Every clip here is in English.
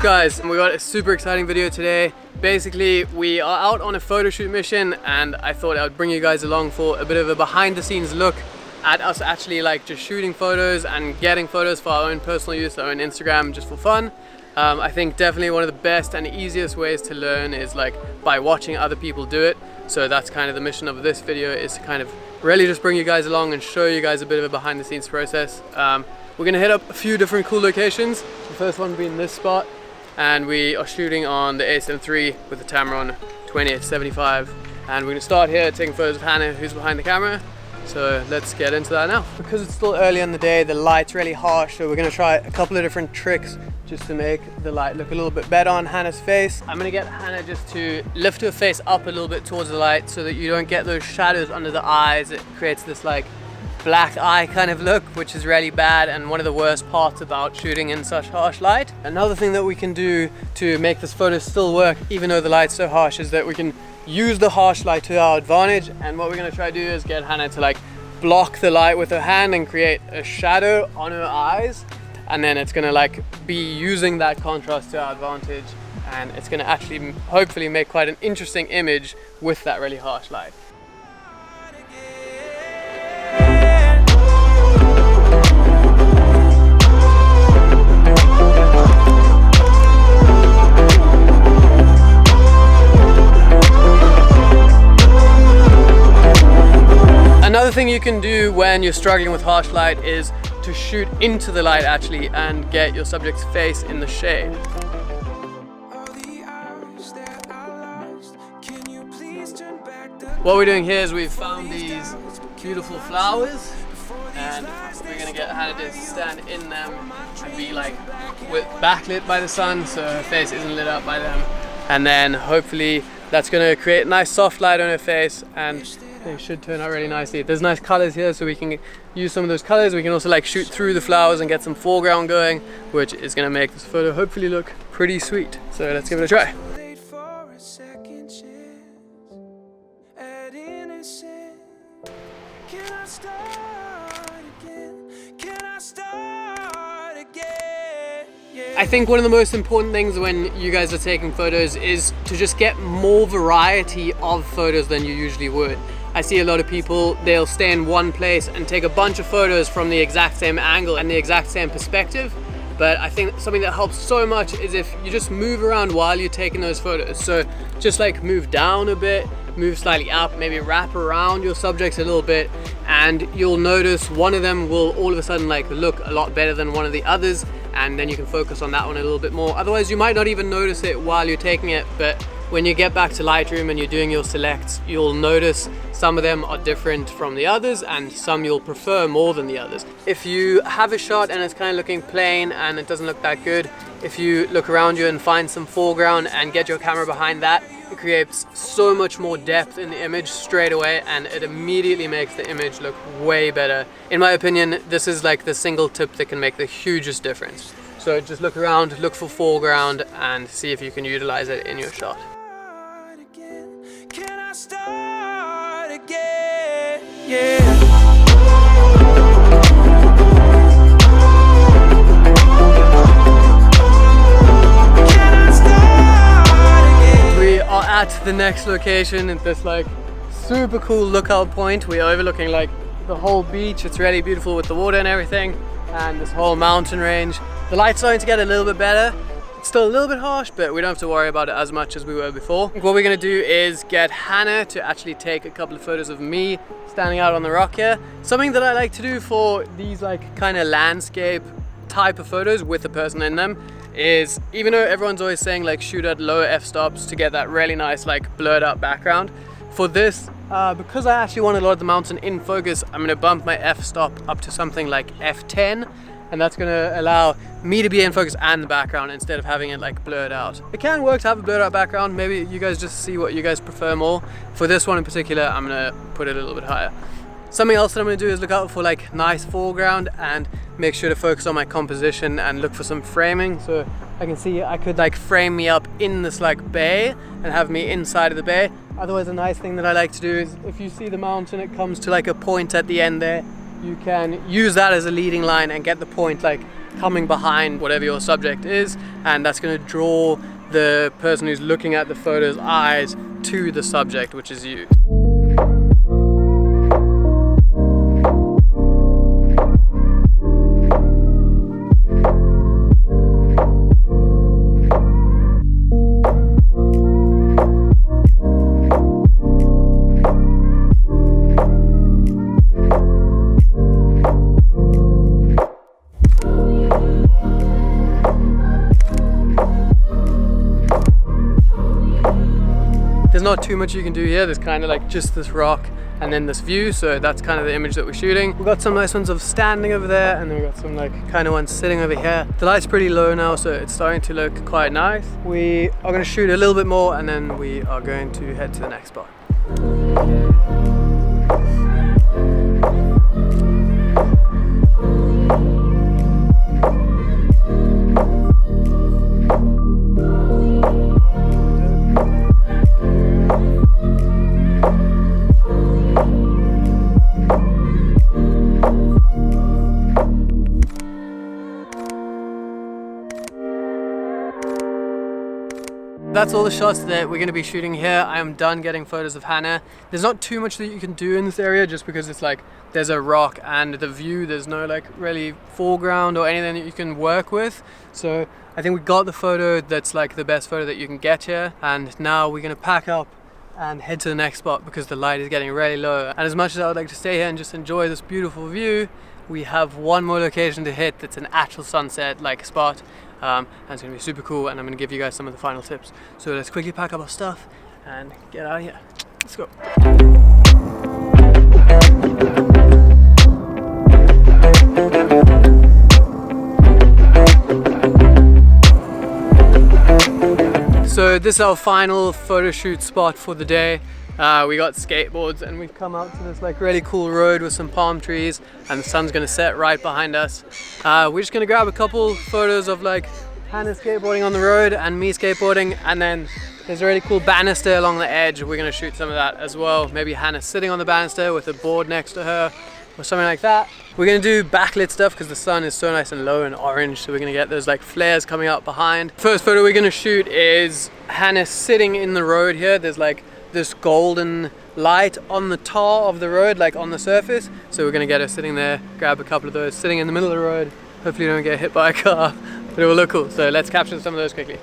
guys? We got a super exciting video today. Basically, we are out on a photo shoot mission and I thought I would bring you guys along for a bit of a behind the scenes look at us actually like just shooting photos and getting photos for our own personal use, our own Instagram, just for fun. I think definitely one of the best and easiest ways to learn is like by watching other people do it. So that's kind of the mission of this video, is to kind of really just bring you guys along and show you guys a bit of a behind the scenes process. We're gonna hit up a few different cool locations. The first one being this spot, and we are shooting on the DOESN 3 with the Tamron 2875. And we're gonna start here taking photos of Hannah, who's behind the camera. So let's get into that now. Because it's still early in the day, the light's really harsh, so we're gonna try a couple of different tricks just to make the light look a little bit better on Hannah's face. I'm gonna get Hannah just to lift her face up a little bit towards the light so that you don't get those shadows under the eyes. It creates this like black eye kind of look, which is really bad and one of the worst parts about shooting in such harsh light. Another thing that we can do to make this photo still work even though the light's so harsh is that we can use the harsh light to our advantage. And what we're gonna try to do is get Hannah to like block the light with her hand and create a shadow on her eyes, and then it's gonna like be using that contrast to our advantage, and it's gonna actually hopefully make quite an interesting image with that really harsh light. Another thing you can do when you're struggling with harsh light is to shoot into the light actually and get your subject's face in the shade. What we're doing here is we've found these beautiful flowers and we're gonna get Hannah to stand in them and be like backlit by the sun so her face isn't lit up by them. And then hopefully that's gonna create a nice soft light on her face and they should turn out really nicely. There's nice colors here, so we can use some of those colors. We can also like shoot through the flowers and get some foreground going, which is gonna make this photo hopefully look pretty sweet. So let's give it a try. I think one of the most important things when you guys are taking photos is to just get more variety of photos than you usually would. I see a lot of people, they'll stay in one place and take a bunch of photos from the exact same angle and the exact same perspective. But I think something that helps so much is if you just move around while you're taking those photos. So just like move down a bit, move slightly up, maybe wrap around your subjects a little bit, and you'll notice one of them will all of a sudden like look a lot better than one of the others, and then you can focus on that one a little bit more. Otherwise you might not even notice it while you're taking it, but when you get back to Lightroom and you're doing your selects, you'll notice some of them are different from the others and some you'll prefer more than the others. If you have a shot and it's kind of looking plain and it doesn't look that good, if you look around you and find some foreground and get your camera behind that, it creates so much more depth in the image straight away and it immediately makes the image look way better. In my opinion, this is like the single tip that can make the hugest difference. So just look around, look for foreground and see if you can utilize it in your shot. Yeah. We are at the next location at this like super cool lookout point. We are overlooking like the whole beach. It's really beautiful with the water and everything, and this whole mountain range. The light's starting to get a little bit better. It's still a little bit harsh, but we don't have to worry about it as much as we were before. What we're gonna do is get Hannah to actually take a couple of photos of me standing out on the rock here. Something that I like to do for these like kind of landscape type of photos with a person in them is, even though everyone's always saying like shoot at lower f-stops to get that really nice like blurred out background, for this, because I actually want a lot of the mountain in focus, I'm gonna bump my f-stop up to something like f10. And that's gonna allow me to be in focus and the background instead of having it like blurred out. It can work to have a blurred out background. Maybe you guys just see what you guys prefer more. For this one in particular, I'm gonna put it a little bit higher. Something else that I'm gonna do is look out for like nice foreground and make sure to focus on my composition and look for some framing. So I can see I could like frame me up in this like bay and have me inside of the bay. Otherwise, a nice thing that I like to do is if you see the mountain, it comes to like a point at the end there. You can use that as a leading line and get the point like coming behind whatever your subject is, and that's going to draw the person who's looking at the photo's eyes to the subject, which is you. There's not too much you can do here. There's kind of like just this rock and then this view, so that's kind of the image that we're shooting. We've got some nice ones of standing over there, and then we've got some like kind of ones sitting over here. The light's pretty low now, so it's starting to look quite nice. We are going to shoot a little bit more, and then we are going to head to the next spot. That's all the shots that we're going to be shooting here. I am done getting photos of Hannah. There's not too much that you can do in this area, just because it's like there's a rock and the view, there's no like really foreground or anything that you can work with. So I think we got the photo that's like the best photo that you can get here, and now we're going to pack up and head to the next spot because the light is getting really low. And as much as I would like to stay here and just enjoy this beautiful view, we have one more location to hit that's an actual sunset like spot. And it's going to be super cool, and I'm going to give you guys some of the final tips. So let's quickly pack up our stuff and get out of here. Let's go. So this is our final photo shoot spot for the day. We got skateboards, and we've come out to this like really cool road with some palm trees, and the sun's gonna set right behind us. We're just gonna grab a couple photos of like Hannah skateboarding on the road and me skateboarding, and then there's a really cool banister along the edge. We're gonna shoot some of that as well. Maybe Hannah sitting on the banister with a board next to her or something like that. We're gonna do backlit stuff because the sun is so nice and low and orange, so we're gonna get those like flares coming out behind. First photo we're gonna shoot is Hannah sitting in the road here. There's like this golden light on the tar of the road, like on the surface, so we're gonna get her sitting there, grab a couple of those, sitting in the middle of the road. Hopefully don't get hit by a car, but it will look cool. So let's capture some of those quickly.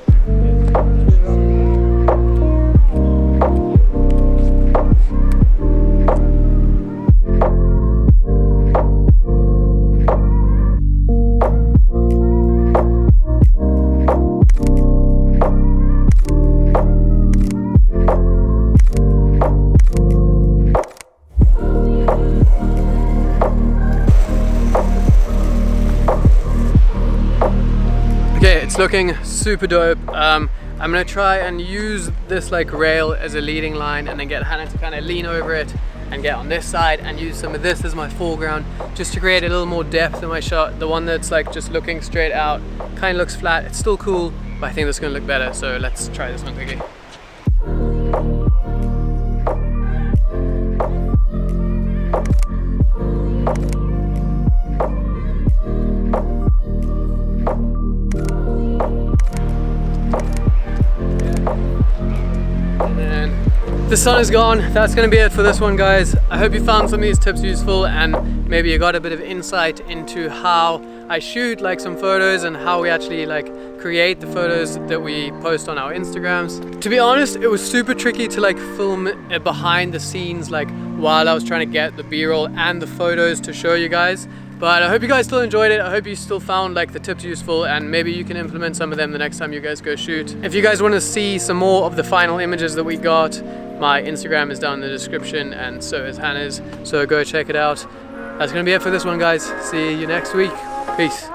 It's looking super dope. I'm gonna try and use this like rail as a leading line, and then get Hannah to kind of lean over it and get on this side, and use some of this as my foreground, just to create a little more depth in my shot. The one that's like just looking straight out kind of looks flat. It's still cool, but I think that's gonna look better. So let's try this one quickly. The sun is gone. That's gonna be it for this one, guys. I hope you found some of these tips useful, and maybe you got a bit of insight into how I shoot like some photos and how we actually like create the photos that we post on our Instagrams. To be honest, it was super tricky to like film it behind the scenes, like while I was trying to get the B-roll and the photos to show you guys. But I hope you guys still enjoyed it. I hope you still found like the tips useful, and maybe you can implement some of them the next time you guys go shoot. If you guys want to see some more of the final images that we got, my Instagram is down in the description, and so is Hannah's, so go check it out. That's gonna be it for this one, guys. See you next week. Peace.